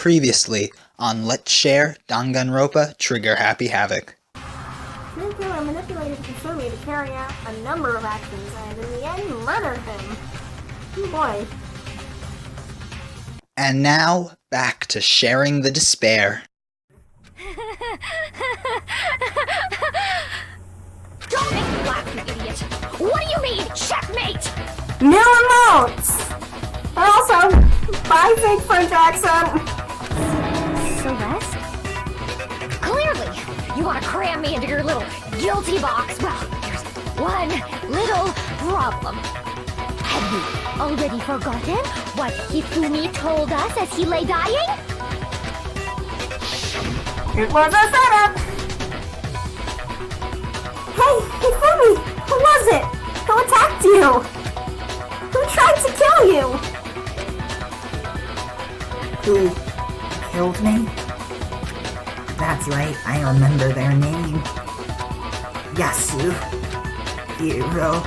Previously on Let's Share Danganronpa Trigger Happy Havoc. Hiro manipulated Kasumi to carry out a number of actions and in the end murdered him. Oh boy. And now, back to sharing the despair. Don't make me laugh, you idiot! What do you mean, checkmate? New emotes! But also, bye fake French accent! Celeste? Clearly, you want to cram me into your little guilty box. Well, there's one little problem. Have you already forgotten what Hifumi told us as he lay dying? It was a setup! Hey, Hifumi! Who was it? Who attacked you? Who tried to kill you? Who killed me? That's right, I remember their name. Yasu. Hiro.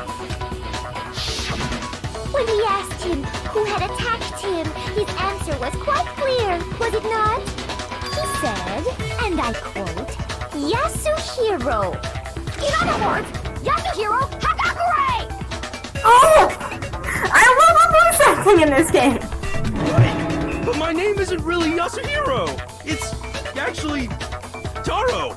When we asked him who had attacked him, his answer was quite clear, was it not? He said, and I quote, Yasuhiro. In other words, Yasuhiro Hagakure! Oh! I love the voice acting in this game! Right, but my name isn't really Yasuhiro. It's actually Taro.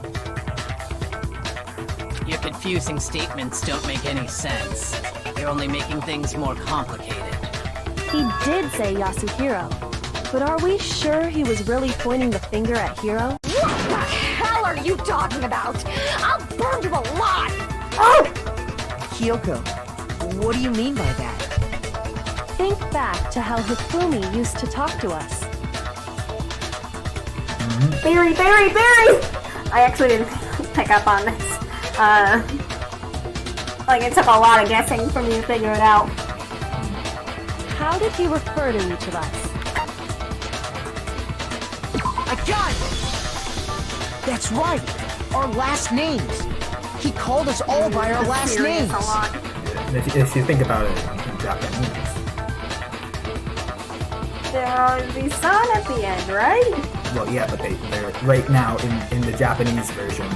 Your confusing statements don't make any sense. You're only making things more complicated. He did say Yasuhiro, but are we sure he was really pointing the finger at Hiro? What the hell are you talking about? I'll burn you alive! Oh! Kyoko, what do you mean by that? Think back to how Hifumi used to talk to us. Barry! I actually didn't pick up on this. Like it took a lot of guessing for me to figure it out. How did he refer to each of us? I got it! That's right! Our last names! He called us all by our last names! A lot. If you think about it in Japanese. There's the sun at the end, right? Well, yeah, but they're right now in the Japanese version.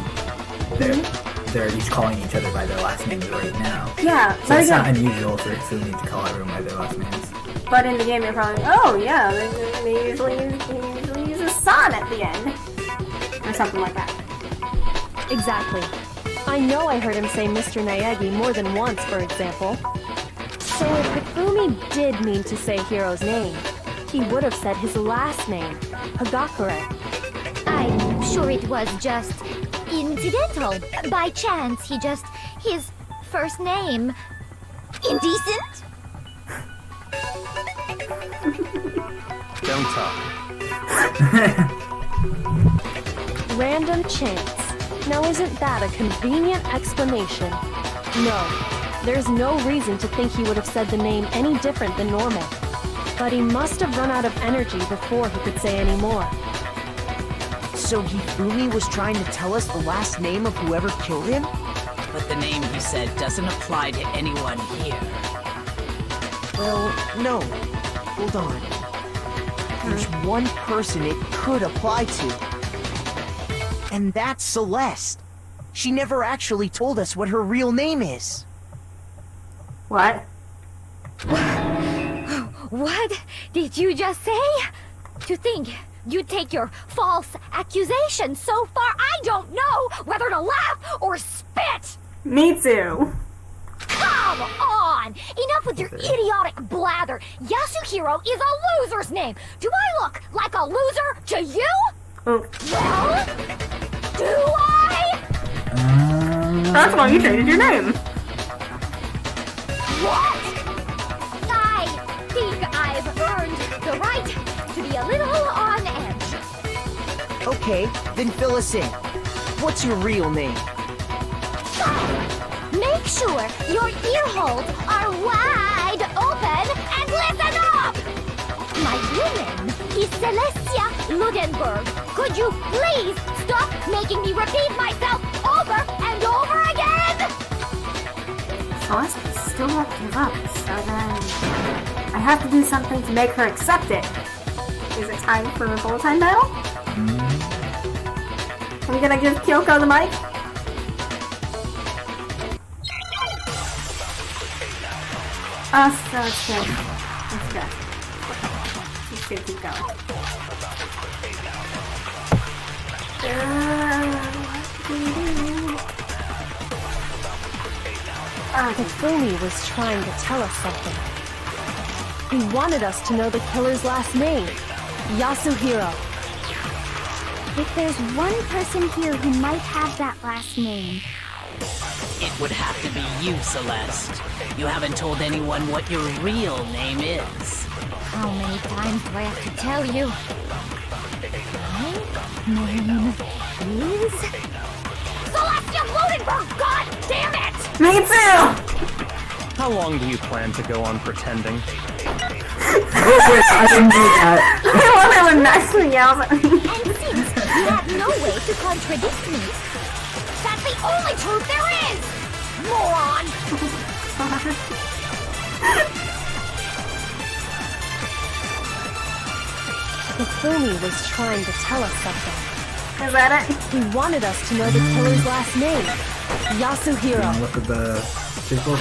They're each calling each other by their last names right now. Yeah, So but it's not again, unusual for Hifumi to call everyone by their last names. but in the game they're probably, oh yeah, they usually use a sun at the end. Or something like that. Exactly. I know I heard him say Mr. Naegi more than once, for example. So if Hifumi did mean to say Hiro's name, he would have said his last name, Hagakure. I'm sure it was just incidental. By chance, his first name. Indecent? Don't talk. Random chance. Now isn't that a convenient explanation? No, there's no reason to think he would have said the name any different than normal. But he must have run out of energy before he could say any more. So Hifumi was trying to tell us the last name of whoever killed him? But the name he said doesn't apply to anyone here. Well, no. Hold on. There's one person it could apply to. And that's Celeste. She never actually told us what her real name is. What? What did you just say? To think you'd take your false accusation so far, I don't know whether to laugh or spit! Me too. Come on! Enough with your idiotic blather! Yasuhiro is a loser's name! Do I look like a loser to you? Oh. Well, do I? That's why you changed your name. What? I think I've earned the right to be a little on edge. Okay, then fill us in. What's your real name? Make sure your ear holes are wide open and listen up! My real name is Celestia Ludenberg. Could you please stop making me repeat myself over and over again? Celeste still won't give up, so then I have to do something to make her accept it. Is it time for a bullet time battle? Are we gonna give Kyoko the mic? Oh, so it's good. It's good. It's good, keep going. Hifumi was trying to tell us something. He wanted us to know the killer's last name, Yasuhiro. If there's one person here who might have that last name, It would have to be you, Celeste. You haven't told anyone what your real name is. how many times do I have to tell you? My name is... Celestia Bludenberg! God damn it! Me too! How long do you plan to go on pretending? I didn't do that. I love it when Maxwell yells at me. And since you have no way to contradict me, that's the only truth there is! Moron! Hifumi was trying to tell us something. Is that it? He wanted us to know the killer's last name, Yasuhiro. Look at the big book.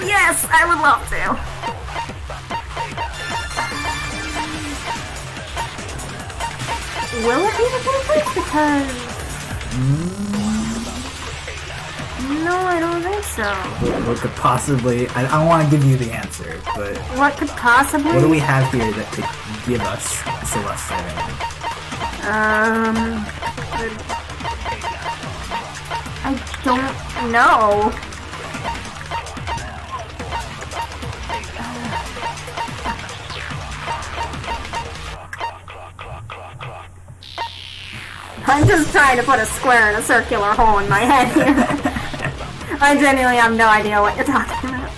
Yes, I would love to. Will it be the Blueprint? Because... No, I don't think so. What could possibly... I don't want to give you the answer, but... What could possibly... What do we have here that could give us Celeste's identity? I don't know. I'm just trying to put a square in a circular hole in my head here. I genuinely have no idea what you're talking about.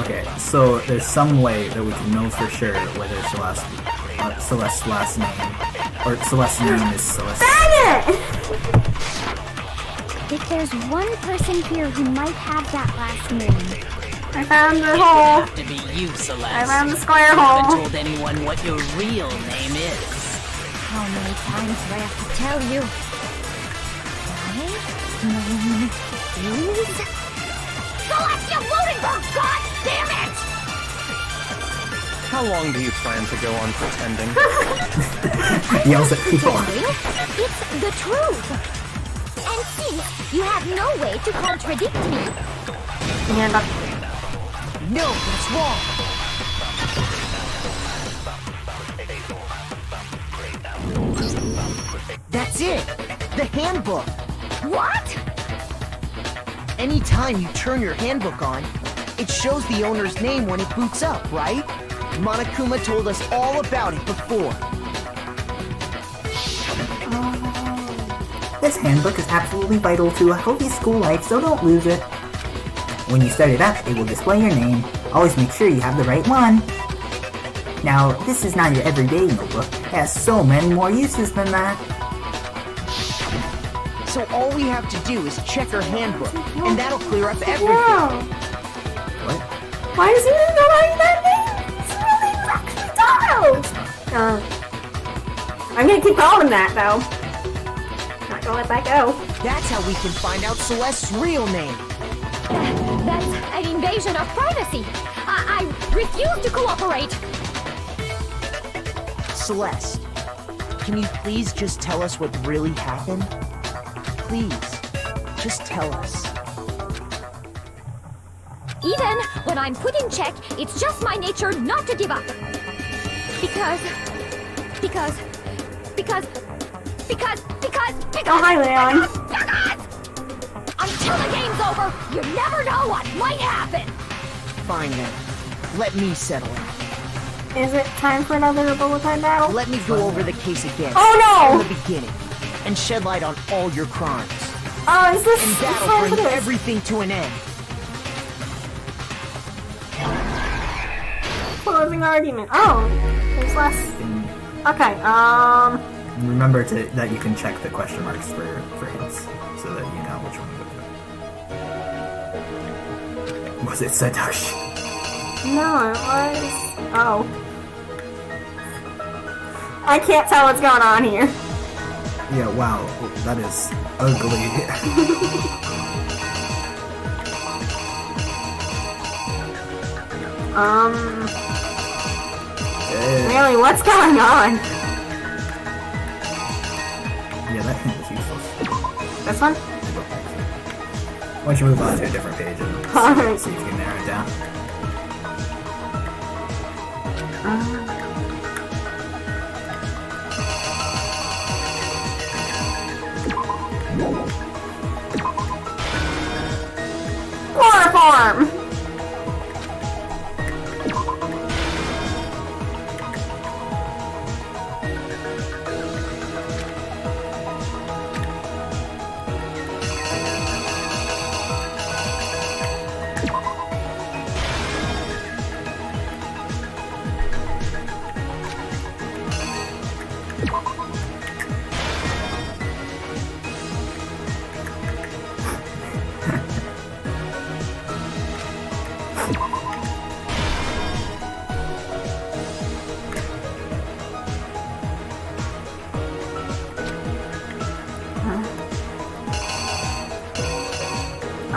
Okay, so there's some way that we can know for sure whether Celeste's last name, or Celeste's name is Celeste. Dang it! If there's one person here who might have that last name, I found the It would hole. have to be you, Celeste. I found the square You haven't hole. told anyone what your real name is. how many times do I have to tell you? My name is... Celestia Bludenberg! God damn it! How long do you plan to go on pretending? Yells at people. It's the truth! And since you have no way to contradict me, Yeah, but No, that's wrong. That's it. The handbook. what? Anytime you turn your handbook on, it shows the owner's name when it boots up, right? Monokuma told us all about it before. This handbook is absolutely vital to a healthy school life, so don't lose it. When you start it up, it will display your name. Always make sure you have the right one. Now, this is not your everyday notebook. It has so many more uses than that. So all we have to do is check our handbook, and that'll clear up everything. Wow. What? Why does he even know that name? His real name's actually Taro! I'm gonna keep calling him that, though. Not gonna let that go. That's how we can find out Celeste's real name. That's an invasion of privacy. I refuse to cooperate. Celeste, can you please just tell us what really happened? Please, just tell us. Even when I'm put in check, it's just my nature not to give up. Because... Oh, hi, Leon. Because! Until the game's over, you never know what might happen! Fine then. Let me settle it. Is it time for another bullet time battle? Let me go over the case again. Oh, no! From the beginning. And shed light on all your crimes. Oh, is this... And it's that'll time for bring this. everything to an end. Closing argument. Oh, there's less... Okay, Remember that you can check the question marks for hints, so that you know which one to go for. Was it Satoshi? No, it was... Oh. I can't tell what's going on here. Yeah, wow, that is ugly. Really, what's going on? Yeah, that hint was useless. This one? Why don't you move on to a different page and Alright. see if you can narrow it down. Chloroform!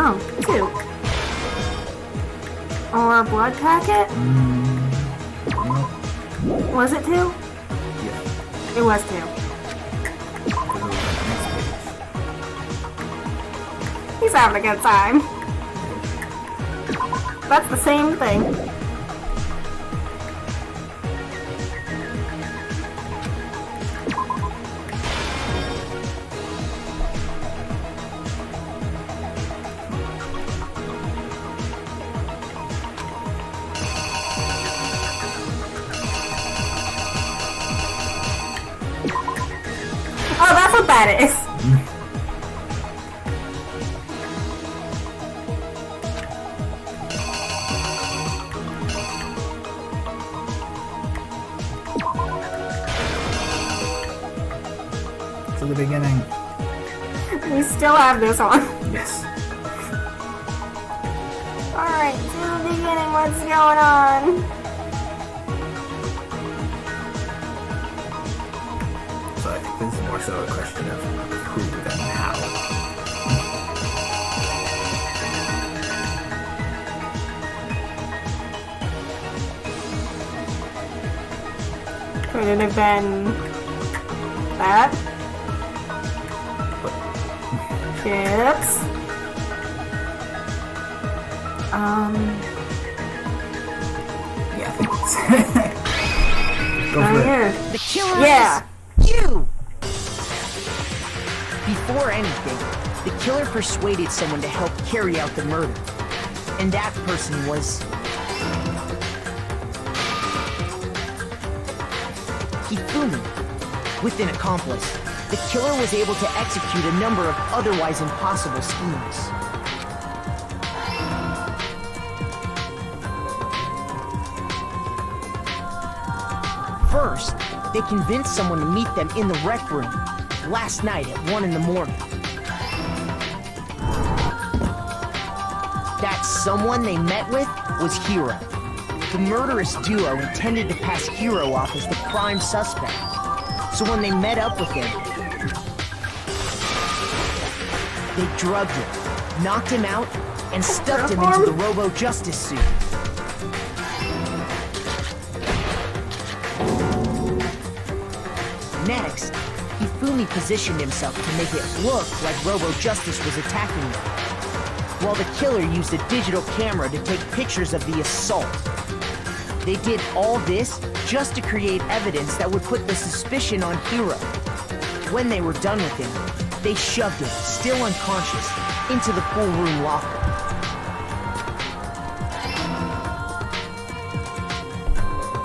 Oh, 2. Or a blood packet? Was it 2? Yeah. It was 2. He's having a good time. That's the same thing. Oh, that's what that is. To the beginning. We still have this on. Yes. Alright, to the beginning, what's going on? So I think this is more so a question of who than how. Could it have been that? Chips. Yeah, I think it's... Go for it. Here. The killer Yeah. is you! Before anything, the killer persuaded someone to help carry out the murder. And that person was... Hifumi. With an accomplice, the killer was able to execute a number of otherwise impossible schemes. First, they convinced someone to meet them in the rec room last night at 1 in the morning. That someone they met with was Hiro. The murderous duo intended to pass Hiro off as the prime suspect. So when they met up with him, they drugged him, knocked him out, and stuffed him into the Robo-Justice suit. Next, Hifumi positioned himself to make it look like Robo-Justice was attacking them, while the killer used a digital camera to take pictures of the assault. They did all this just to create evidence that would put the suspicion on Hiro. When they were done with him, they shoved him, still unconscious, into the pool room locker.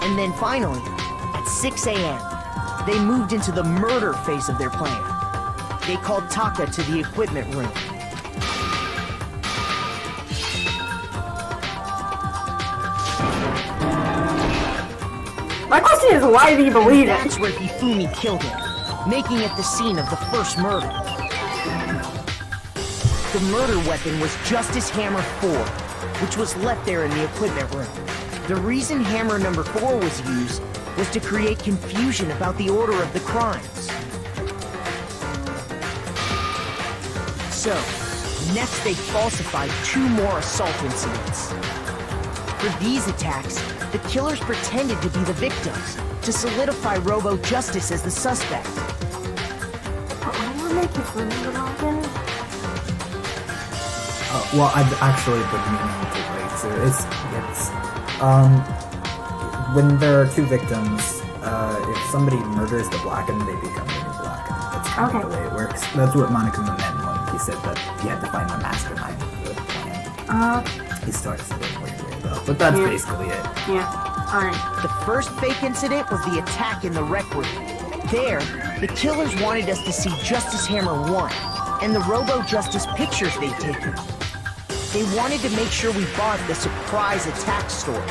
And then finally, at 6 a.m., they moved into the murder phase of their plan. They called Taka to the equipment room. My question is, why do you believe it? That's where Hifumi killed him, making it the scene of the first murder. The murder weapon was Justice Hammer 4, which was left there in the equipment room. The reason Hammer number 4 was used was to create confusion about the order of the crimes. So, next they falsified 2 more assault incidents. For these attacks, the killers pretended to be the victims to solidify Robo Justice as the suspect. I want to make you feel again. Well, I've actually been meaning to wait, so it's when there are 2 victims, if somebody murders the Blackened, they become the new Blackened. That's kind of the way it works. That's what Monica meant when he said that he had to find the mastermind of the plan. He starts it in a weird way, though, but that's basically it. Yeah. Alright. The first fake incident was the attack in the rec room. There, the killers wanted us to see Justice Hammer 1 and the Robo Justice pictures they'd taken. They wanted to make sure we bought the surprise attack story.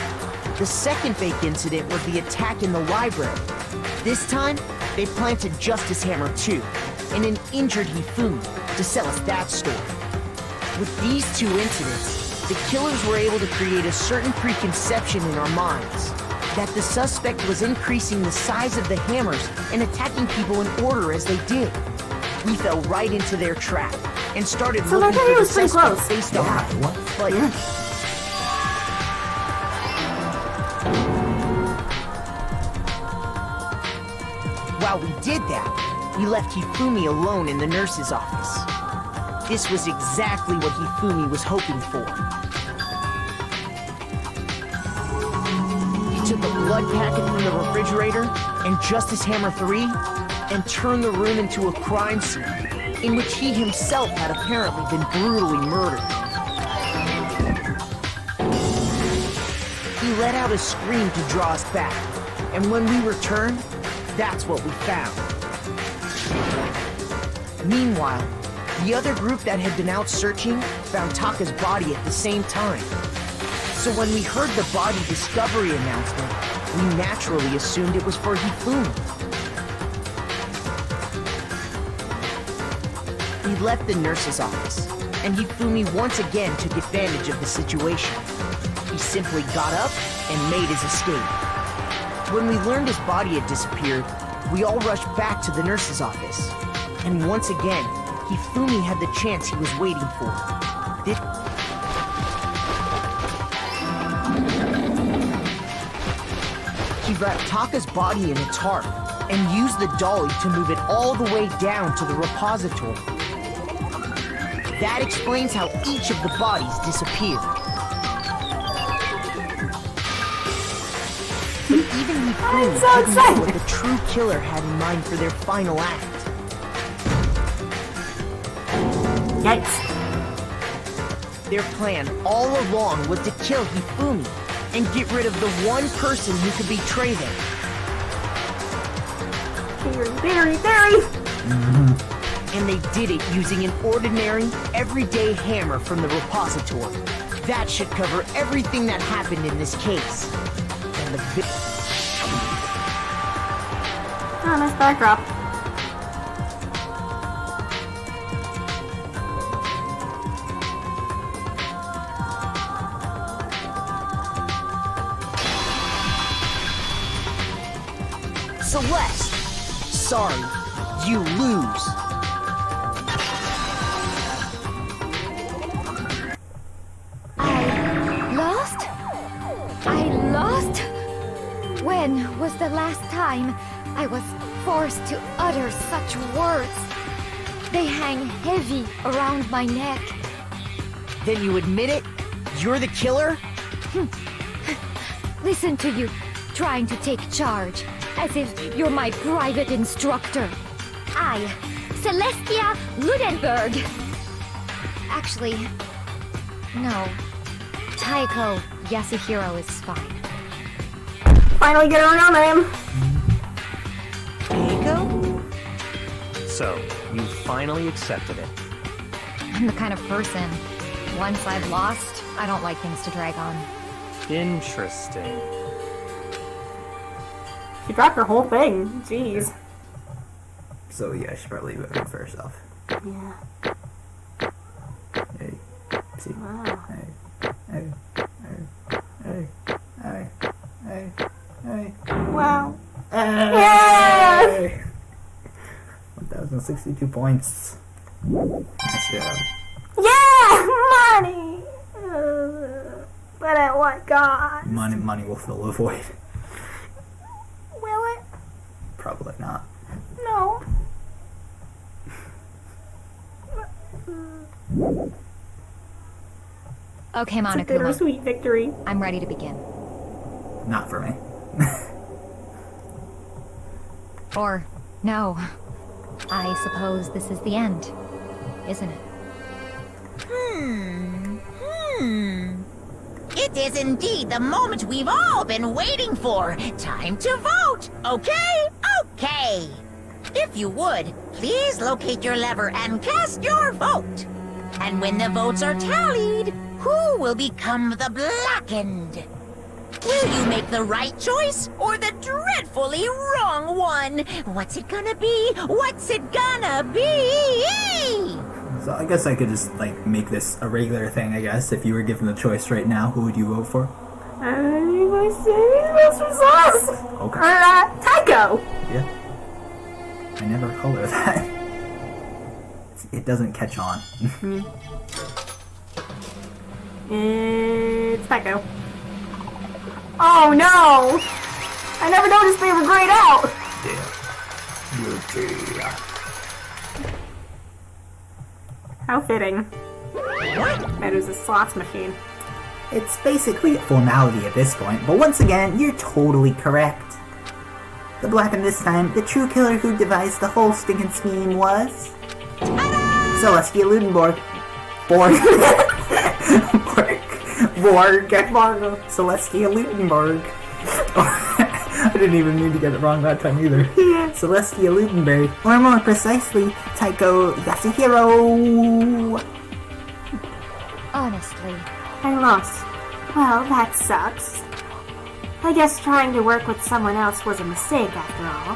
The second fake incident was the attack in the library. This time, they planted Justice Hammer 2 and an injured Hifumi to sell us that story. With these 2 incidents, the killers were able to create a certain preconception in our minds that the suspect was increasing the size of the hammers and attacking people in order as they did. We fell right into their trap and started So looking that for the was pretty suspect close. based on that. But while we did that, we left Hifumi alone in the nurse's office. This was exactly what Hifumi was hoping for. He took a blood packet from the refrigerator and Justice Hammer 3 and turned the room into a crime scene in which he himself had apparently been brutally murdered. He let out a scream to draw us back, and when we returned, that's what we found. Meanwhile, the other group that had been out searching found Taka's body at the same time. So when we heard the body discovery announcement, we naturally assumed it was for Hifumi. We left the nurse's office, and Hifumi once again took advantage of the situation. He simply got up and made his escape. When we learned his body had disappeared, we all rushed back to the nurse's office. And once again, Hifumi had the chance he was waiting for. He wrapped Taka's body in a tarp and used the dolly to move it all the way down to the repository. That explains how each of the bodies disappeared. But even Hifumi didn't know what the true killer had in mind for their final act. Yikes. Their plan all along was to kill Hifumi and get rid of the one person who could betray them. Very. And they did it using an ordinary, everyday hammer from the repository. That should cover everything that happened in this case. And the Oh, nice backdrop. Celeste! Sorry, you lose. I lost? When was the last time I was forced to utter such words? They hang heavy around my neck. Then you admit it? You're the killer? Listen to you, trying to take charge, as if you're my private instructor. I, Celestia Ludenberg. Actually, no. Taiko Yasuhiro is fine. Finally get her real name. Taiko? So, you finally accepted it. I'm the kind of person, once I've lost, I don't like things to drag on. Interesting. She dropped her whole thing. Jeez. So yeah, I should probably vote for herself. Yeah. Hey, see. Wow. Hey. Wow. 1,062 points. Nice job. Yeah! Money! But at what cost? Money will fill the void. Will it? Probably not. No. Okay, It's a Monokuma. bittersweet victory. I'm ready to begin. Not for me. Or, no. I suppose this is the end, isn't it? It is indeed the moment we've all been waiting for. Time to vote, okay? Okay. If you would, please locate your lever and cast your vote. And when the votes are tallied, who will become the blackened? Will you make the right choice or the dreadfully wrong one? What's it gonna be? What's it gonna be? So I guess I could just, like, make this a regular thing, I guess. If you were given the choice right now, who would you vote for? I'm going to say Mr. Sauce! Okay. Tycho! Yeah. I never call her that. It doesn't catch on. It's Tycho. Oh no! I never noticed they were grayed out! How fitting. That is a slots machine. It's basically a formality at this point, but once again, you're totally correct. The Blackened this time, the true killer who devised the whole stinking scheme was... Celestia Ludenborg. Borg. Celestia Ludenborg. I didn't even mean to get it wrong that time either. Yeah. Celestia Ludenberg, or more precisely, Taiko Yasuhiro. Honestly. I lost. Well, that sucks. I guess trying to work with someone else was a mistake after all.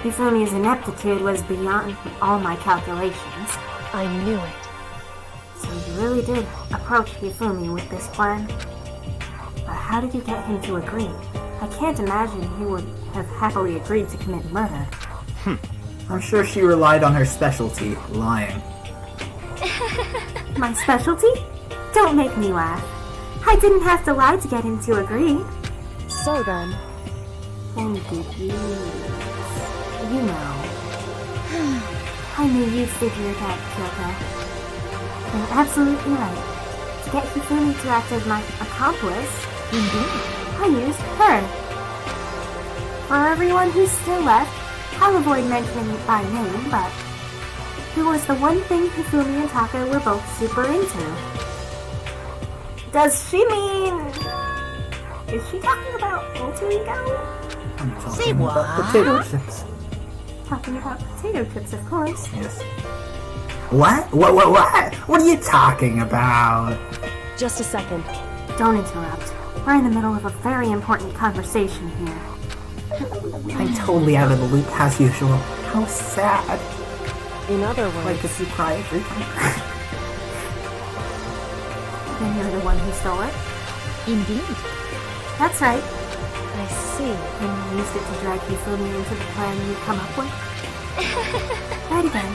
Hifumi's ineptitude was beyond all my calculations. I knew it. So you really did approach Hifumi with this plan? But how did you get him to agree? I can't imagine he would have happily agreed to commit murder. I'm sure she relied on her specialty, lying. My specialty? Don't make me laugh. I didn't have to lie to get him to agree. So then, Thank you. You know. I knew you'd figure it out, Kyoko. You're absolutely right. To get Hifumi to act as my accomplice, I used her. For everyone who's still left, I'll avoid mentioning it by name, but it was the one thing Hifumi and Taka were both super into. Does she mean... Is she talking about alter ego? I'm talking Say about what? potato chips. Talking about potato chips, of course. Yes. What? What are you talking about? just a second. Don't interrupt. We're in the middle of a very important conversation here. I'm totally out of the loop as usual. How sad. In other words, Like if you cry every time. Then you're the one who stole it? Indeed. That's right. I see. And you used it to drag Hifumi into the plan you come up with? Right again.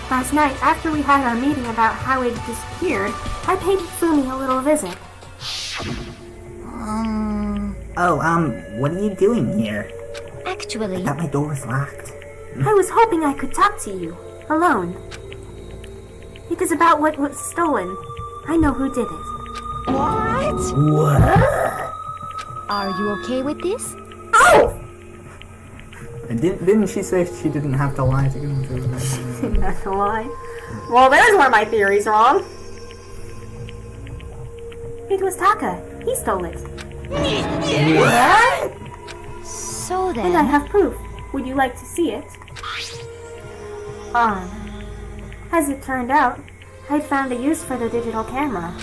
Last night, after we had our meeting about how it disappeared, I paid Hifumi a little visit. What are you doing here? Actually, I thought my door was locked. I was hoping I could talk to you, alone. It is about what was stolen. I know who did it. What? are you okay with this? Oh! And didn't she say she didn't have to lie to get into the That's a lie. Well, there's where my theory's wrong. It was Taka. He stole it. What? So And I then, have proof. Would you like to see it? As it turned out, I'd found a use for the digital camera.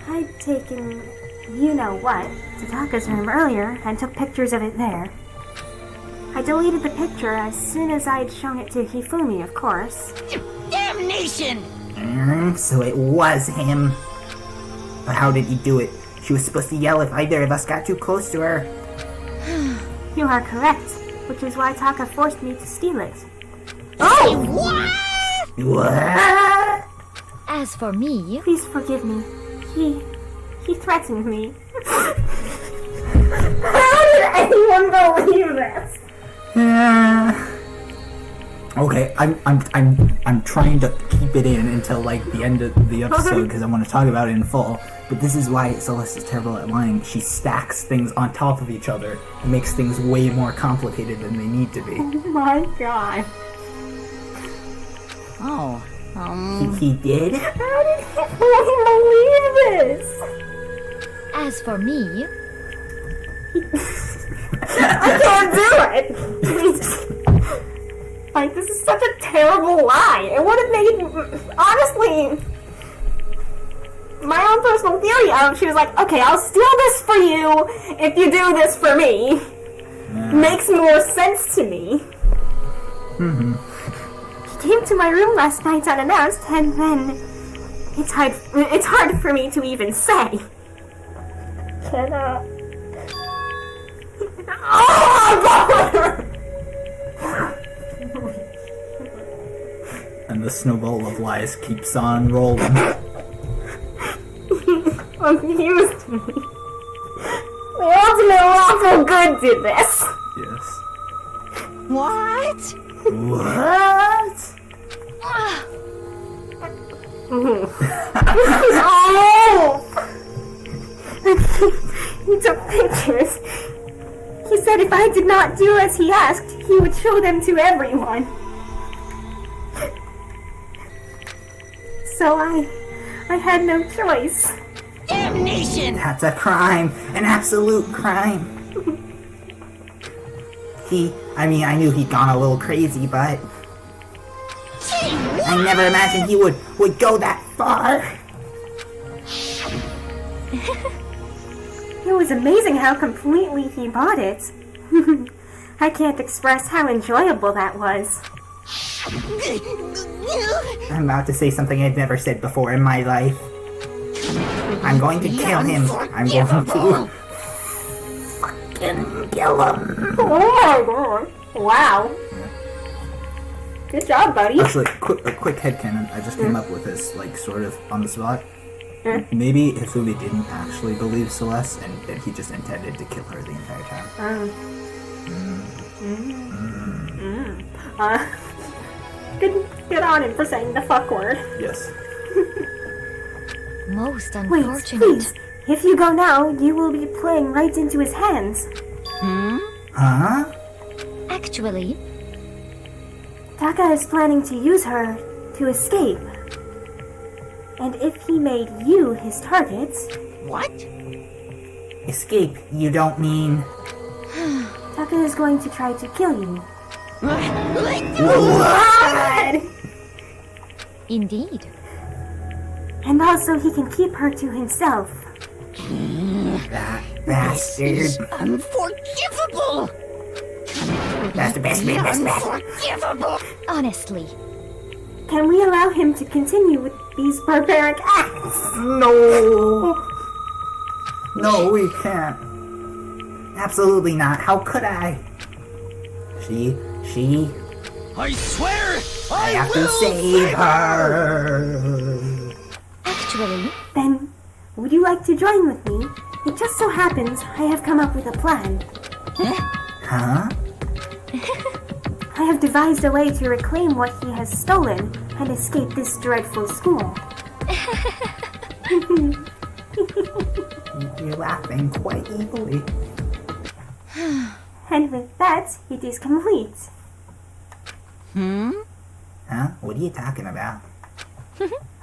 I'd taken you-know-what to Taka's room earlier and took pictures of it there. I deleted the picture as soon as I'd shown it to Hifumi, of course. Damnation! So it was him. But how did he do it? She was supposed to yell if either of us got too close to her. You are correct, which is why Taka forced me to steal it. What? What? As for me, Please forgive me. He threatened me. How did anyone believe this? Okay, I'm trying to keep it in until like the end of the episode because I want to talk about it in full. But this is why Celeste is terrible at lying. She stacks things on top of each other and makes things way more complicated than they need to be. Oh my god. Oh, He did? How did he fully believe this? as for me, I can't do it! Please. Like, this is such a terrible lie. It would have made, honestly, my own personal theory of, she was like, okay, I'll steal this for you if you do this for me. Makes more sense to me. Mm-hmm. He came to my room last night unannounced, and then it's hard for me to even say. Can, And the snowball of lies keeps on rolling. Confused me. The ultimate lawful good did this. Yes. what? What? Oh! He took pictures. He said if I did not do as he asked, he would show them to everyone. So I had no choice. Damnation! That's a crime. An absolute crime. I knew he'd gone a little crazy, but I never imagined he would go that far. It was amazing how completely he bought it. I can't express how enjoyable that was. I'm about to say something I've never said before in my life. I'm going to kill him. I'm going to fucking kill him. Oh my god. Wow. Good job, buddy. Actually, a quick headcanon I just came up with this, like, sort of on the spot. Maybe Hifumi didn't actually believe Celeste, and that he just intended to kill her the entire time. Good on him for saying the fuck word. Yes. most Wait, unfortunate. please. If you go now, you will be playing right into his hands. Huh? Actually, Taka is planning to use her to escape. And if he made you his target... What? Escape, you don't mean... Taka is going to try to kill you. What? indeed. And also he can keep her to himself. That bastard. Unforgivable! That's the best man, best man. Unforgivable! Honestly, Can we allow him to continue with these barbaric acts? No. No, we can't. Absolutely not. How could I? She... I swear! I have to save her. actually, Then, would you like to join with me? It just so happens I have come up with a plan. Huh? I have devised a way to reclaim what he has stolen and escape this dreadful school. You're laughing quite evilly. And with that, it is complete. Huh? What are you talking about?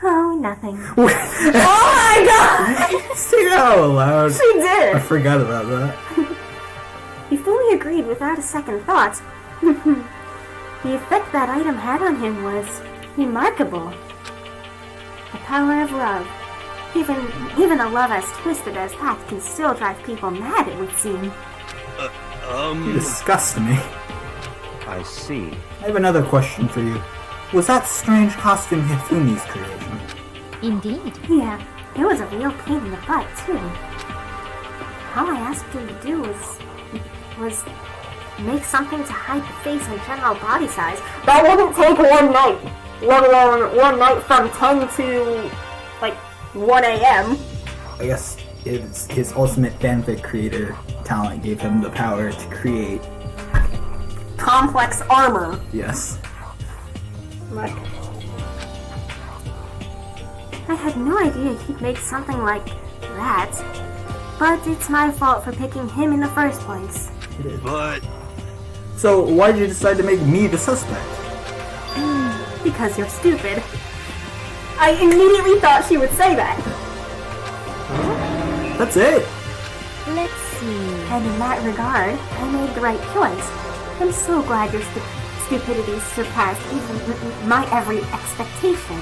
Oh, nothing. Oh my god! Say that out loud. She did! I forgot about that. He fully agreed without a second thought. The effect that item had on him was remarkable. The power of love. Even a love as twisted as that can still drive people mad, it would seem. You disgust me. I see. I have another question for you. Was that strange costume Hifumi's creation? indeed. Yeah, it was a real pain in the butt, too. All I asked him to do was make something to hide the face and general body size. That wouldn't take one night, let alone one night from 10 to, like, 1 a.m. I guess his ultimate fanfic creator talent gave him the power to create complex armor. Yes. Like, I had no idea he'd make something like that. But it's my fault for picking him in the first place. It is. But So why did you decide to make me the suspect? Because you're stupid. I immediately thought she would say that. That's it. Let's see. And in that regard, I made the right choice. I'm so glad your stupidity surpassed even my every expectation.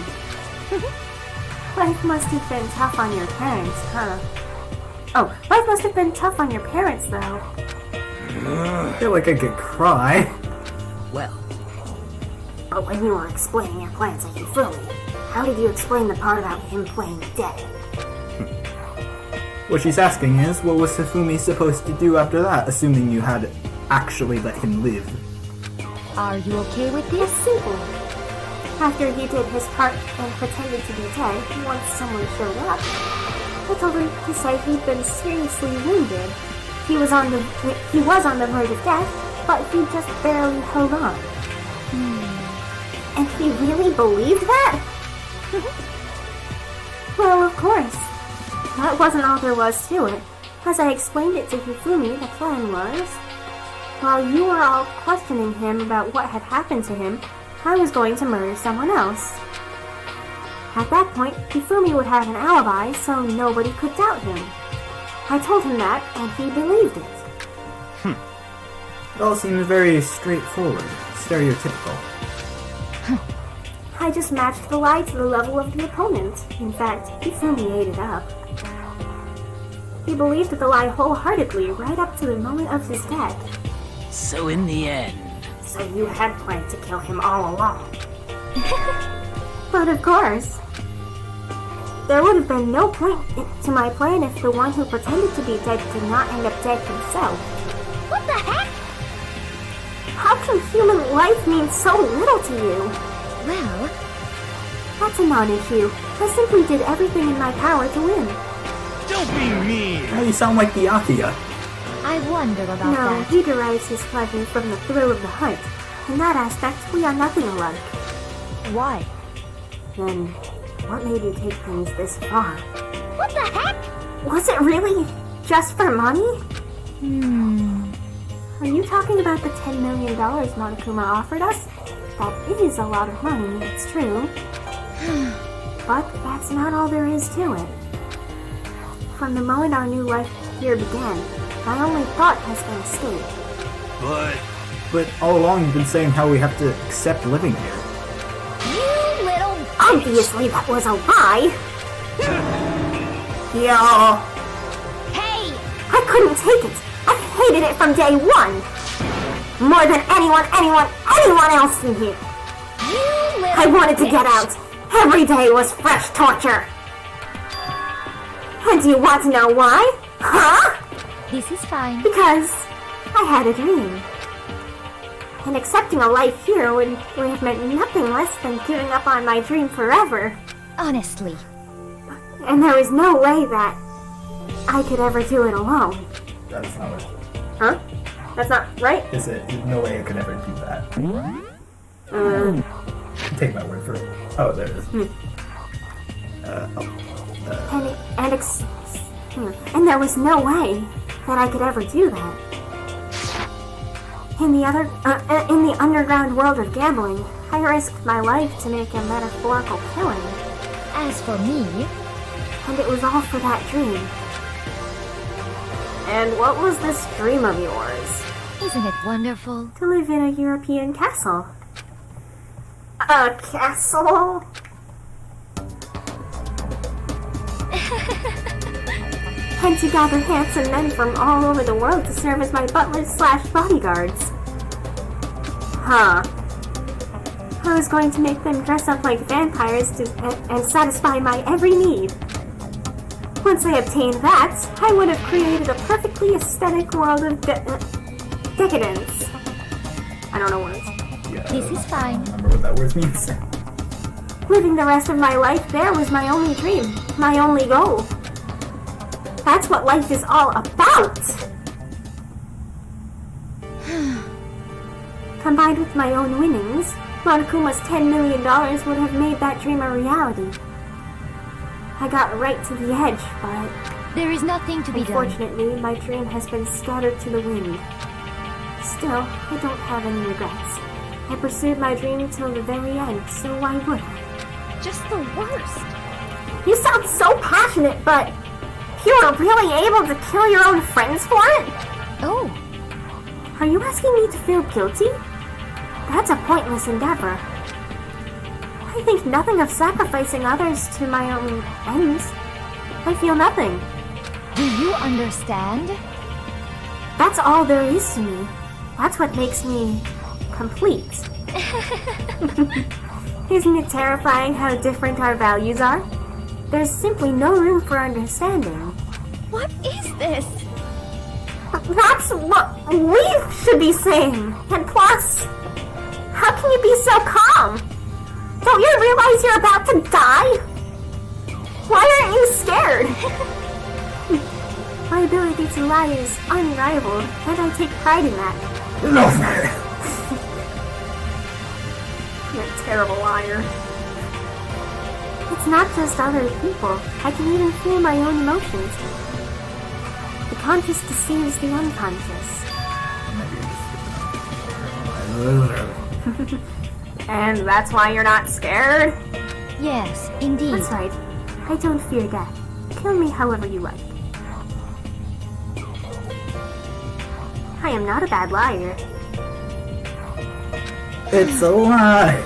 Life must have been tough on your parents, huh? Oh, life must have been tough on your parents, though. I feel like I could cry. Well, But when you were explaining your plans to Hifumi, how did you explain the part about him playing dead? What she's asking is, what was Hifumi supposed to do after that, assuming you had actually let him live? Are you okay with It's this? simple. After he did his part and pretended to be dead, once someone showed up, I told him to say he'd been seriously wounded. He was on the verge of death, but he just barely held on. And he really believed that? Well, of course. That wasn't all there was to it. As I explained it to Hifumi, the plan was, while you were all questioning him about what had happened to him, I was going to murder someone else. At that point, Hifumi would have an alibi, so nobody could doubt him. I told him that, and he believed it. It all seems very straightforward, stereotypical. I just matched the lie to the level of the opponent. In fact, Hifumi ate it up. He believed the lie wholeheartedly right up to the moment of his death. so in the end, So you had planned to kill him all along. But of course. There would have been no point to my plan if the one who pretended to be dead did not end up dead himself. What the heck? How can human life mean so little to you? Well, That's a non-issue. I simply did everything in my power to win. don't be mean. Now you sound like Byakuya. I wonder about No, that. he derives his pleasure from the thrill of the hunt. In that aspect, we are nothing alike. Why? Then, what made you take things this far? What the heck? Was it really just for money? Are you talking about the $10 million Monokuma offered us? That is a lot of money, it's true. But that's not all there is to it. From the moment our new life here began, my only thought has been escape. But all along you've been saying how we have to accept living here. You little... Obviously that was a lie! Yeah. Hey! I couldn't take it! I hated it from day one! More than anyone else in here! You little... I wanted to get bitch. out! Every day was fresh torture! And do you want to know why? Huh? This is fine. Because I had a dream. And accepting a life here would have meant nothing less than giving up on my dream forever. Honestly. And there was no way that I could ever do it alone. That's not what Huh? That's not right? is it. There's no way I could ever do that. Take my word for it. Oh, there it is. And there was no way that I could ever do that. In the underground world of gambling, I risked my life to make a metaphorical killing, As for me, and it was all for that dream. And what was this dream of yours? isn't it wonderful? To live in a European castle. A castle? And to gather handsome men from all over the world to serve as my butlers/bodyguards. Huh. I was going to make them dress up like vampires and satisfy my every need. Once I obtained that, I would have created a perfectly aesthetic world of decadence. I don't know words. Yeah, This is fine. I don't remember what that word means. Living the rest of my life there was my only dream, my only goal. That's what life is all about! Combined with my own winnings, Monokuma's $10 million would have made that dream a reality. I got right to the edge, but There is nothing to be done. unfortunately, my dream has been scattered to the wind. Still, I don't have any regrets. I pursued my dream till the very end, so why would I? Just the worst. You sound so passionate, but you were really able to kill your own friends for it? Oh, Are you asking me to feel guilty? That's a pointless endeavor. I think nothing of sacrificing others to my own ends. I feel nothing. do you understand? That's all there is to me. That's what makes me complete. Isn't it terrifying how different our values are? There's simply no room for understanding. What is this? That's what we should be saying. And plus, how can you be so calm? Don't you realize you're about to die? Why aren't you scared? My ability to lie is unrivaled, and I take pride in that. No. You're a terrible liar. It's not just other people. I can even feel my own emotions. The conscious deceives the unconscious. And that's why you're not scared? Yes, indeed. That's right. I don't fear death. Kill me however you like. I am not a bad liar. It's a lie.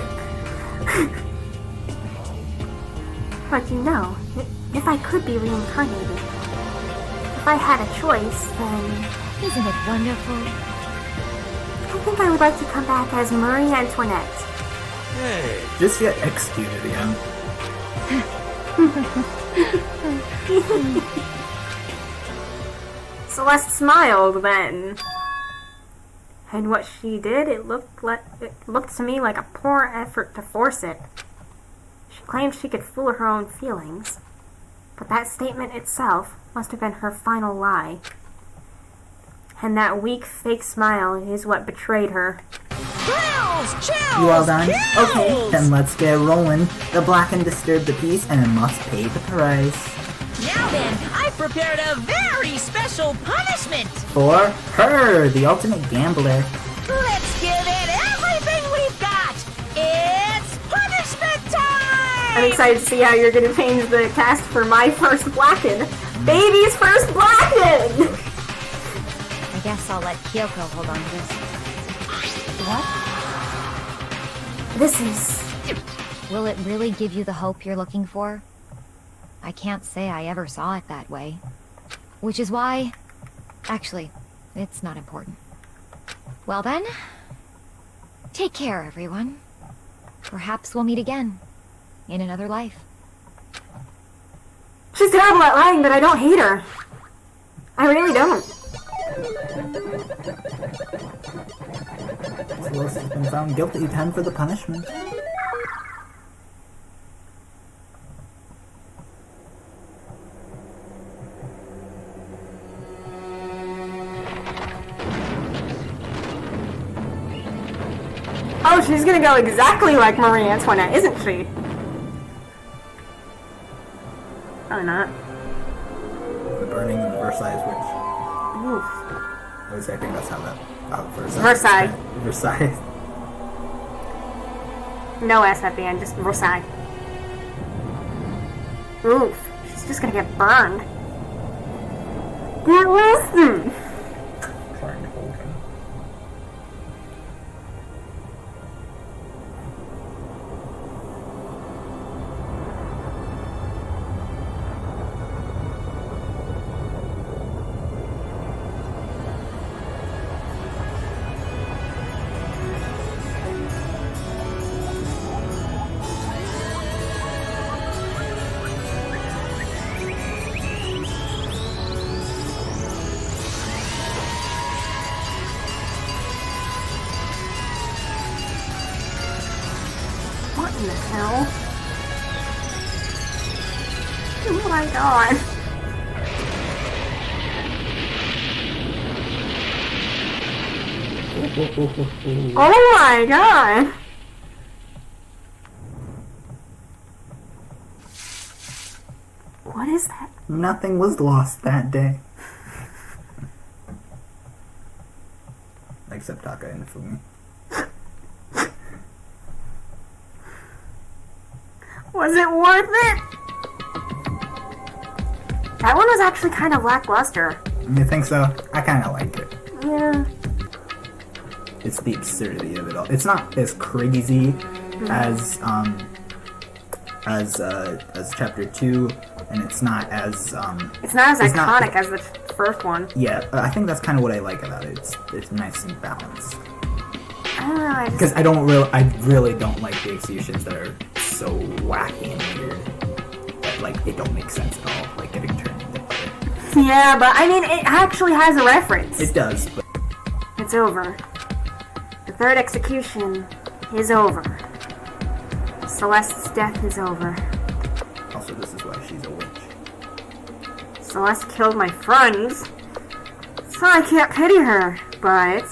But you know, if I could be reincarnated, if I had a choice, then Isn't it wonderful? I think I would like to come back as Marie Antoinette. Hey, Just get executed again. Celeste smiled then. And what she did, it looked to me like a poor effort to force it. She claimed she could fool her own feelings, but that statement itself must have been her final lie. And that weak, fake smile is what betrayed her. Chills! Chills! You all done? Chills! Okay, then let's get rolling. The Blackened disturbed the peace and must pay the price. Now then, I've prepared a very special punishment. For her, the ultimate gambler. Let's give it everything we've got. It's punishment time! I'm excited to see how you're going to change the cast for my first Blackened. Baby's first Blackened! I guess I'll let Kyoko hold on to this. What? This is... Will it really give you the hope you're looking for? I can't say I ever saw it that way. Which is why... Actually, it's not important. Well then... Take care, everyone. Perhaps we'll meet again. In another life. She's terrible at lying, but I don't hate her. I really don't. Celeste has been found guilty. Time for the punishment. Oh, she's gonna go exactly like Marie Antoinette, isn't she? Probably not. The burning of the Versailles Witch. Oof. At least I think that's how that... Versailles. Versailles. Versailles. No S at the end, just Versailles. Oof. She's just gonna get burned. Get listen! Trying to hold him. What in the hell? Oh my god. Oh my god! What is that? Nothing was lost that day. Except Taka and Fumi. Was it worth it? That one was actually kind of lackluster. You think so? I kind of like it. Yeah. It's the absurdity of it all. It's not as crazy as chapter 2, and it's not as It's not as iconic as the first one. Yeah, I think that's kind of what I like about it. It's nice and balanced. I don't know. Because I really don't like the executions that are so wacky and weird that like they don't make sense at all, like getting turned into butter. Yeah, but I mean, it actually has a reference. It does, but It's over. The third execution is over. Celeste's death is over. also this is why she's a witch. Celeste killed my friends, so I can't pity her, but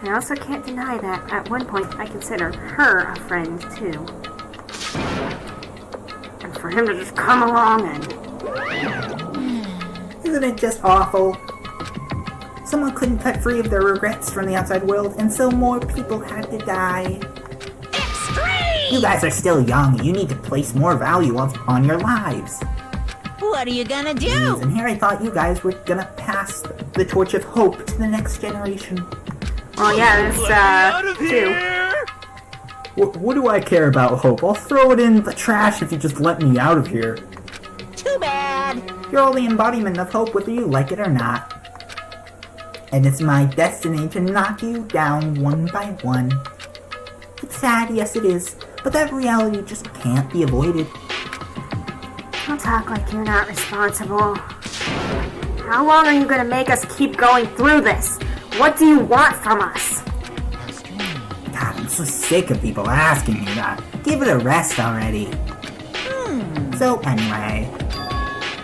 I also can't deny that at one point I considered her a friend too. And for him to just come along and... Isn't it just awful? Someone couldn't cut free of their regrets from the outside world, and so more people had to die. Extreme! You guys are still young. You need to place more value on your lives. What are you gonna do? And here I thought you guys were gonna pass the torch of hope to the next generation. Well, yeah, there's, two. What do I care about hope? I'll throw it in the trash if you just let me out of here. Too bad. You're all the embodiment of hope, whether you like it or not. And it's my destiny to knock you down one by one. It's sad, yes it is, but that reality just can't be avoided. Don't talk like you're not responsible. How long are you gonna make us keep going through this? What do you want from us? God, I'm so sick of people asking me that. Give it a rest already. So anyway,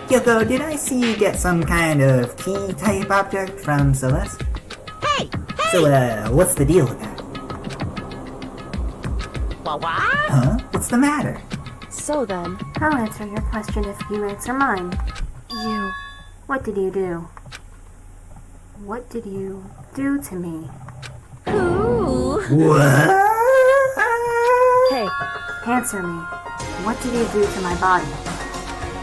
Kyoko, did I see you get some kind of key-type object from Celeste? Hey! So, what's the deal with that? What? Huh? What's the matter? So then, I'll answer your question if you answer mine. you... What did you do? What did you do to me? Ooh. What? Hey, Answer me. What did you do to my body?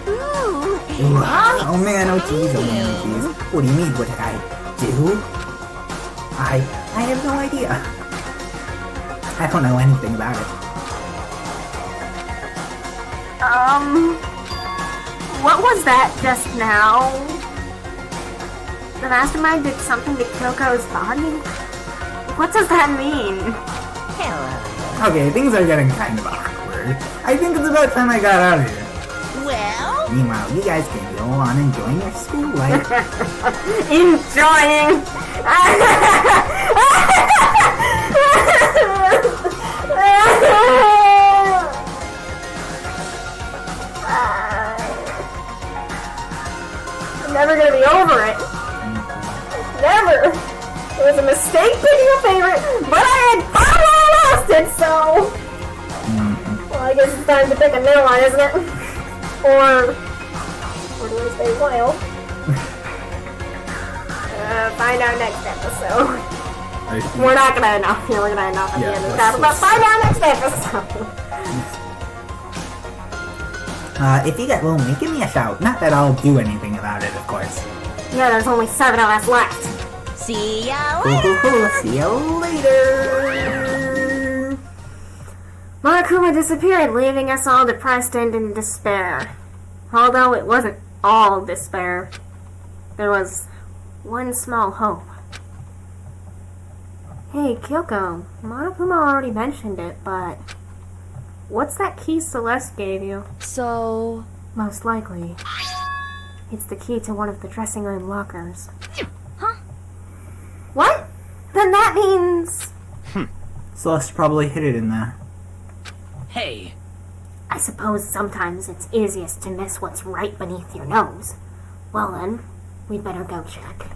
Ooh. Oh man, oh jeez, oh man, oh jeez. What do you mean, what did I do? I have no idea. I don't know anything about it. What was that just now? The mastermind did something to Kyoko's body? What does that mean? Hello. Okay, things are getting kind of awkward. I think it's about time I got out of here. Well, Meanwhile, you guys can go on enjoying your school life. Enjoying! I'm never gonna be over it. Never! It was a mistake picking a favorite, but I had finally lost it, so... Well, I guess it's time to pick a new one, isn't it? Or do I stay wild? Find out next episode. We're not gonna enough. We're gonna enough at the end of the chapter, but find out next episode. If you get lonely, give me a shout. Not that I'll do anything about it, of course. Yeah, there's only 7 of us left. see ya later. See you later. Monokuma disappeared, leaving us all depressed and in despair. Although it wasn't all despair, there was one small hope. Hey, Kyoko, Monokuma already mentioned it, but what's that key Celeste gave you? so... Most likely, it's the key to one of the dressing room lockers. Huh? What? Then that means... Celeste probably hid it in there. Hey, I suppose sometimes it's easiest to miss what's right beneath your nose. Well then, we'd better go check.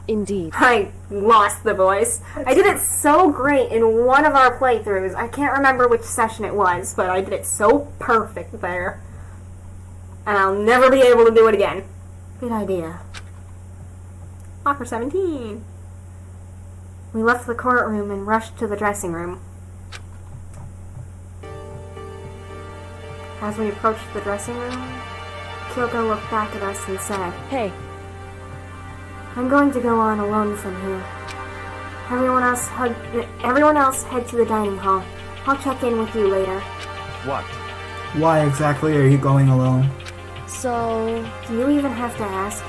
Indeed. I lost the voice. I did it so great in one of our playthroughs. I can't remember which session it was, but I did it so perfect there. And I'll never be able to do it again. Good idea. Locker 17. We left the courtroom and rushed to the dressing room. As we approached the dressing room, Kyoko looked back at us and said, Hey, I'm going to go on alone from here. Everyone else head to the dining hall. I'll check in with you later. What? Why exactly are you going alone? so... Do you even have to ask?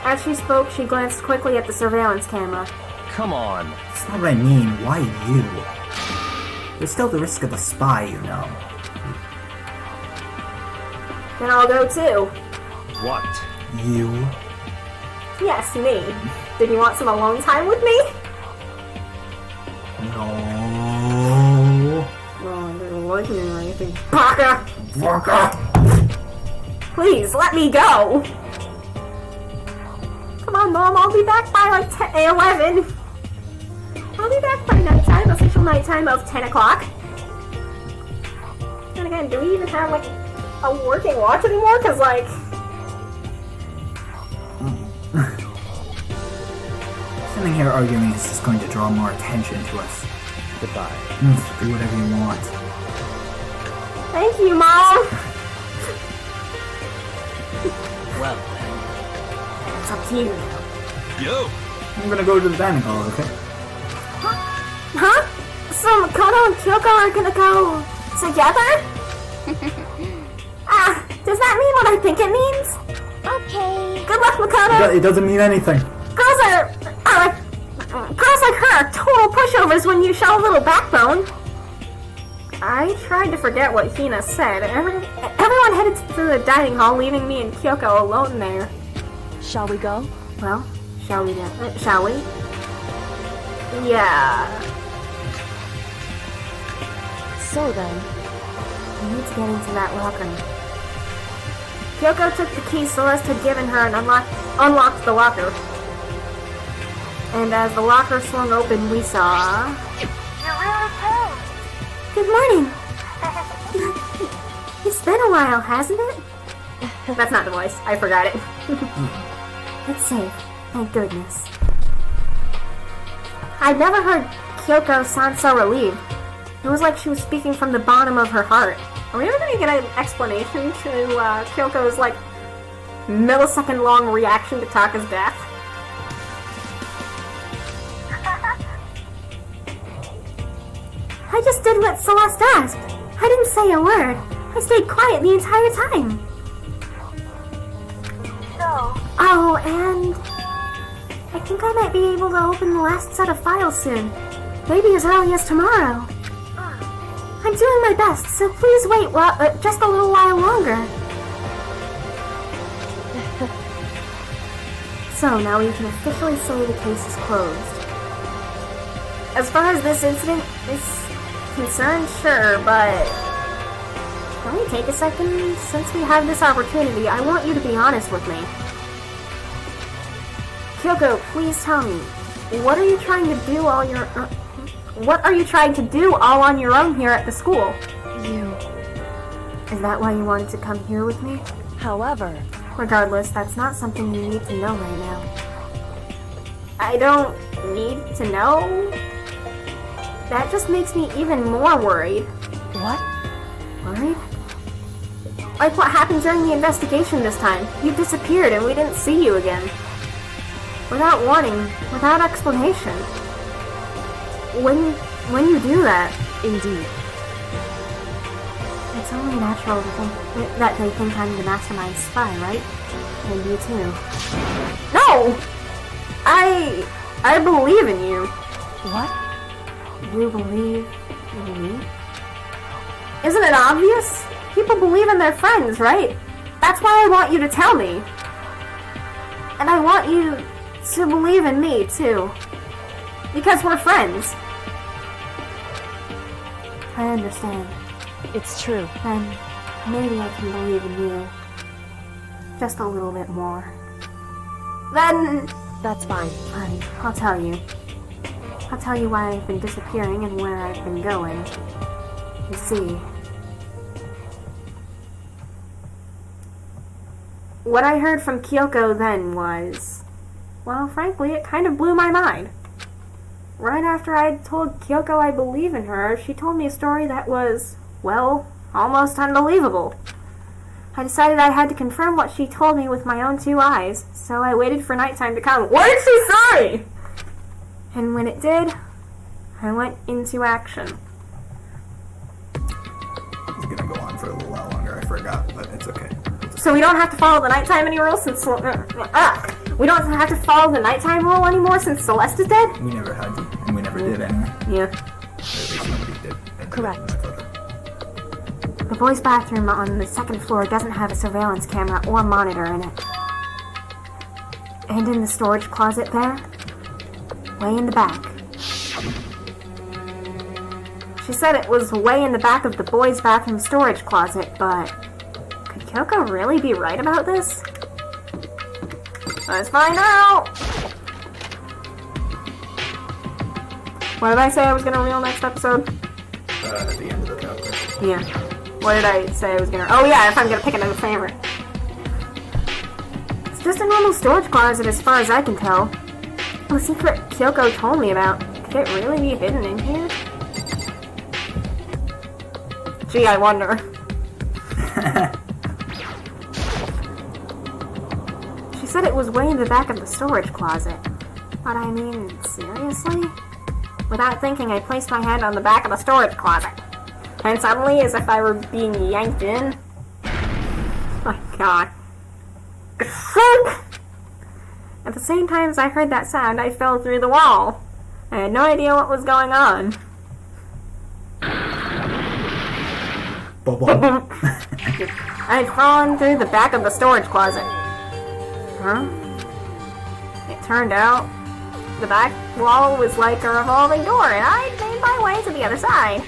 As she spoke, she glanced quickly at the surveillance camera. Come on. That's not what I mean. Why you? There's still the risk of a spy, you know. Then I'll go too. What? You? Yes, me. Did you want some alone time with me? No. Well, I didn't like me or anything. Baka! Baka! Please, let me go! Come on, Mom, I'll be back by like 11. I'll be back by nighttime, official nighttime of 10 o'clock. And again, do we even have like a working watch anymore? Cause like... Sitting here arguing is just going to draw more attention to us. Goodbye. Do whatever you want. Thank you, Mom! well then. It's up to you. Yo! I'm gonna go to the dining hall, okay? Huh? So Makoto and Kyoko are gonna go together? Does that mean what I think it means? Okay. Good luck, Makoto! It doesn't mean anything. Girls like her are total pushovers when you show a little backbone. I tried to forget what Hina said. Everyone headed to the dining hall, leaving me and Kyoko alone there. Shall we go? Well, shall we? Shall we? Yeah. So then, We need to get into that locker. Kyoko took the key Celeste had given her and unlocked the locker. And as the locker swung open, we saw... You're really cold. Good morning! It's been a while, hasn't it? That's not the voice. I forgot it. It's safe. Thank goodness. I'd never heard Kyoko sound so relieved. It was like she was speaking from the bottom of her heart. Are we ever going to get an explanation to Kyoko's, like, millisecond-long reaction to Taka's death? I just did what Celeste asked. I didn't say a word. I stayed quiet the entire time. So, Oh, and I think I might be able to open the last set of files soon. Maybe as early as tomorrow. I'm doing my best, so please wait just a little while longer. So now we can officially say the case is closed. As far as this incident is concerned, sure, but can we take a second? Since we have this opportunity, I want you to be honest with me. Kyoko, please tell me, what are you trying to do all on your own here at the school? you... Is that why you wanted to come here with me? However, Regardless, that's not something you need to know right now. I don't need to know? That just makes me even more worried. what? Worried? Like what happened during the investigation this time. You disappeared and we didn't see you again. Without warning, without explanation. When you do that, Indeed. it's only natural to think that they think I'm the mastermind spy, right? And you too. No! I believe in you. What? You believe in me? Isn't it obvious? People believe in their friends, right? That's why I want you to tell me. And I want you to believe in me, too. Because we're friends. I understand. It's true. Then maybe I can believe in you. Just a little bit more. Then... That's fine. Fine, I'll tell you. I'll tell you why I've been disappearing and where I've been going. You see... What I heard from Kyoko then was... Well, frankly, it kind of blew my mind. Right after I told Kyoko I believe in her, she told me a story that was, well, almost unbelievable. I decided I had to confirm what she told me with my own 2 eyes, so I waited for nighttime to come. What did she say? And when it did, I went into action. It's gonna go on for a little while longer, I forgot, but it's okay. So we don't have to follow the nighttime any rule since... we don't have to follow the nighttime rule anymore since Celeste is dead? We never had to, and we never did anyway. Yeah. Or at least nobody did. Correct. The boys' bathroom on the 2nd floor doesn't have a surveillance camera or monitor in it. And in the storage closet there, way in the back. She said it was way in the back of the boys' bathroom storage closet, but could Kyoko really be right about this? Let's find out! What did I say I was gonna reel next episode? At the end of the chapter. Yeah. What did I say I was gonna... Oh yeah, if I'm gonna pick another favorite. It's just a normal storage closet as far as I can tell. The secret Kyoko told me about. Could it really be hidden in here? Gee, I wonder. She said it was way in the back of the storage closet. But I mean, seriously? Without thinking, I placed my hand on the back of the storage closet. And suddenly, as if I were being yanked in... My god. At the same time as I heard that sound, I fell through the wall. I had no idea what was going on. I'd fallen through the back of the storage closet. Huh? It turned out the back wall was like a revolving door, and I made my way to the other side.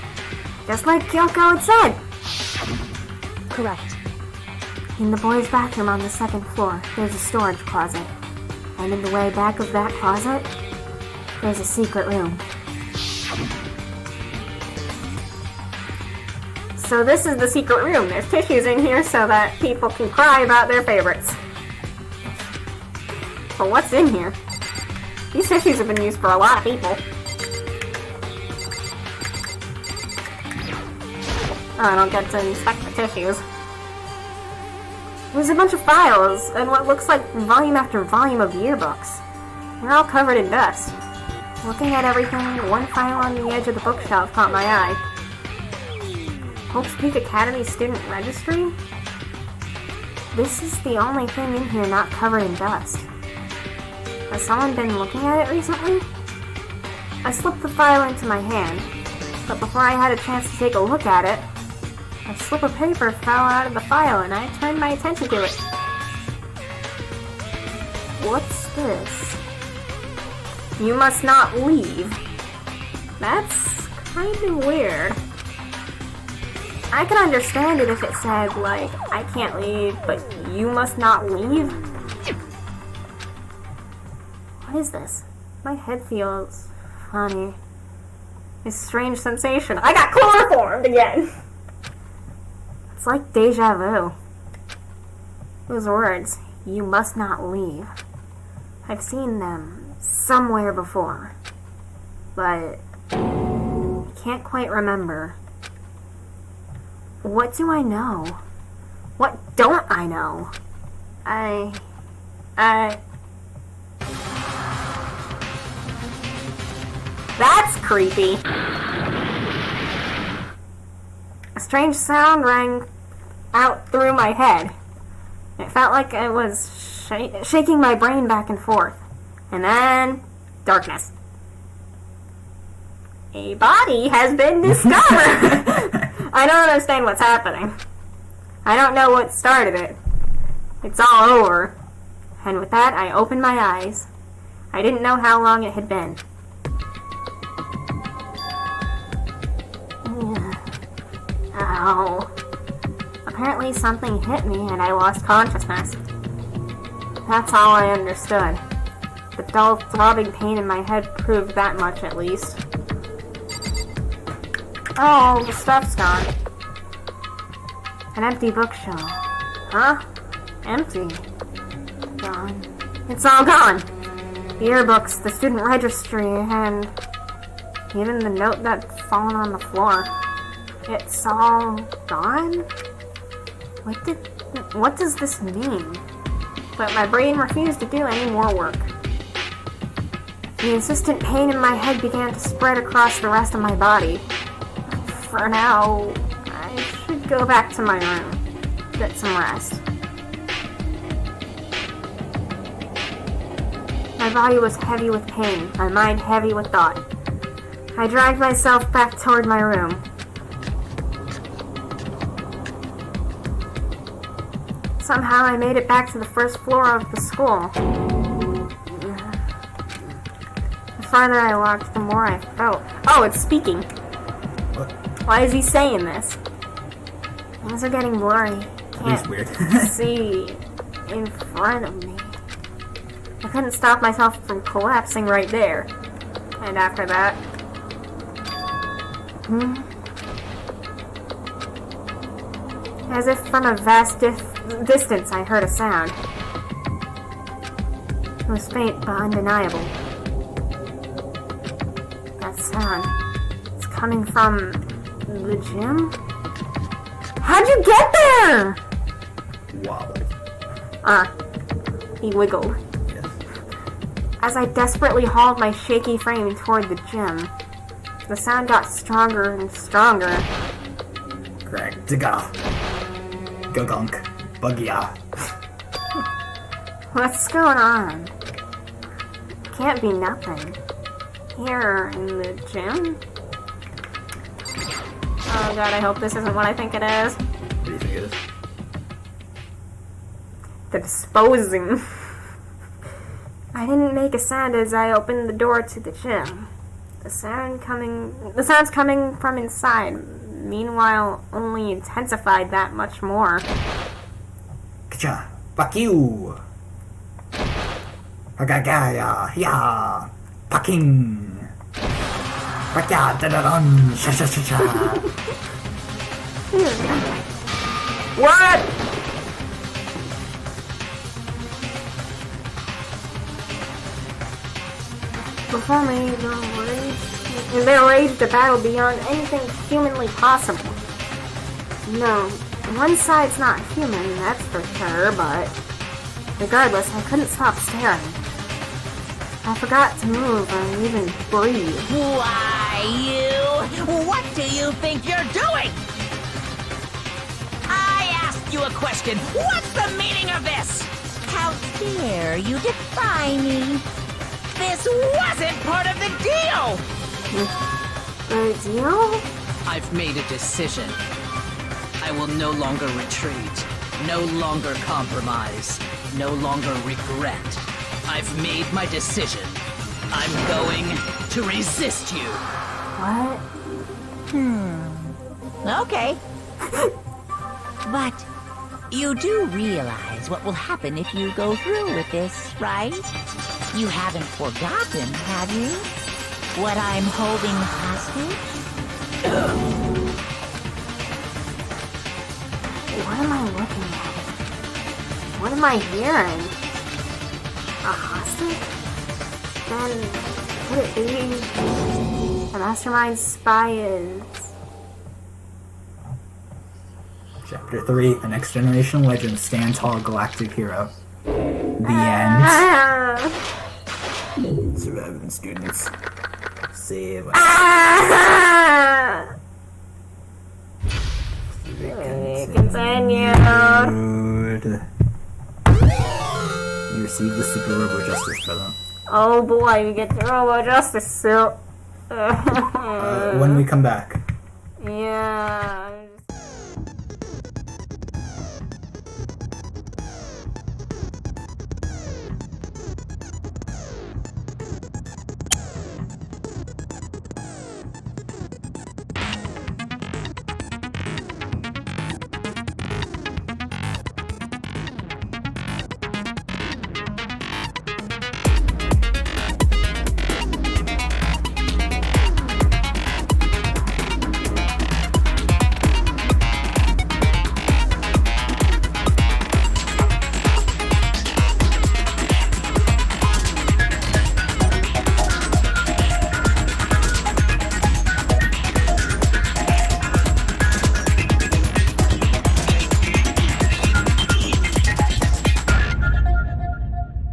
Just like Kyoko had said. Correct. In the boys' bathroom on the 2nd floor, there's a storage closet. And in the way back of that closet, there's a secret room. So this is the secret room. There's tissues in here so that people can cry about their favorites. But what's in here? These tissues have been used for a lot of people. Oh, I don't get to inspect the tissues. There's a bunch of files, and what looks like volume after volume of yearbooks. They're all covered in dust. Looking at everything, one file on the edge of the bookshelf caught my eye. Hope's Peak Academy Student Registry? This is the only thing in here not covered in dust. Has someone been looking at it recently? I slipped the file into my hand, but before I had a chance to take a look at it, a slip of paper fell out of the file and I turned my attention to it. What's this? You must not leave. That's kind of weird. I could understand it if it said, like, I can't leave, but you must not leave. What is this? My head feels funny. This strange sensation. I got chloroformed again! It's like deja vu. Those words, you must not leave. I've seen them somewhere before, but I can't quite remember. What do I know? What don't I know? That's creepy. A strange sound rang out through my head. It felt like it was shaking my brain back and forth. And then, darkness. A body has been discovered! I don't understand what's happening. I don't know what started it. It's all over. And with that, I opened my eyes. I didn't know how long it had been. Ow. Apparently something hit me and I lost consciousness. That's all I understood. The dull, throbbing pain in my head proved that much at least. Oh, the stuff's gone. An empty bookshelf. Huh? Empty. Gone. It's all gone! The yearbooks, the student registry, and even the note that's fallen on the floor. It's all gone? What does this mean? But my brain refused to do any more work. The insistent pain in my head began to spread across the rest of my body. For now, I should go back to my room. Get some rest. My body was heavy with pain, my mind heavy with thought. I dragged myself back toward my room. Somehow I made it back to the first floor of the school. The farther I walked, the more I felt. Oh, it's speaking. What? Why is he saying this? Things are getting blurry. He's weird. See in front of me. I couldn't stop myself from collapsing right there. And after that... As if from a vast distance I heard a sound. It was faint but undeniable. That sound is coming from the gym? How'd you get there? Wobbled. He wiggled. Yes. As I desperately hauled my shaky frame toward the gym, the sound got stronger and stronger. Crack. Digga. Gugunk. Bugya. What's going on? Can't be nothing. Here in the gym? Oh god, I hope this isn't what I think it is. What do you think it is? The disposing. I didn't make a sound as I opened the door to the gym. The sound's coming from inside. Meanwhile, only intensified that much more. Kacha. Fuck you. Hagagaya. Ya. Fucking. Fucka. Da-da-dun. Sha-sha-sha-sha. What? Before me, there raged a battle beyond anything humanly possible. No, one side's not human, that's for sure, but regardless, I couldn't stop staring. I forgot to move or even breathe. Why, you? What do you think you're doing? I asked you a question. What's the meaning of this? How dare you defy me? This wasn't part of the deal! The deal? I've made a decision. I will no longer retreat, no longer compromise, no longer regret. I've made my decision. I'm going to resist you. What? Okay. But you do realize what will happen if you go through with this, right? You haven't forgotten, have you? What I'm holding hostage? What am I looking at? What am I hearing? A hostage? Then, could it be the mastermind spy is... Chapter 3, The Next Generation Legend, Stand Tall Galactic Hero. The end. Surviving students. Save. Continued. You received the Super Robo Justice present. Oh boy, we get the Robo Justice suit. When we come back. Yeah.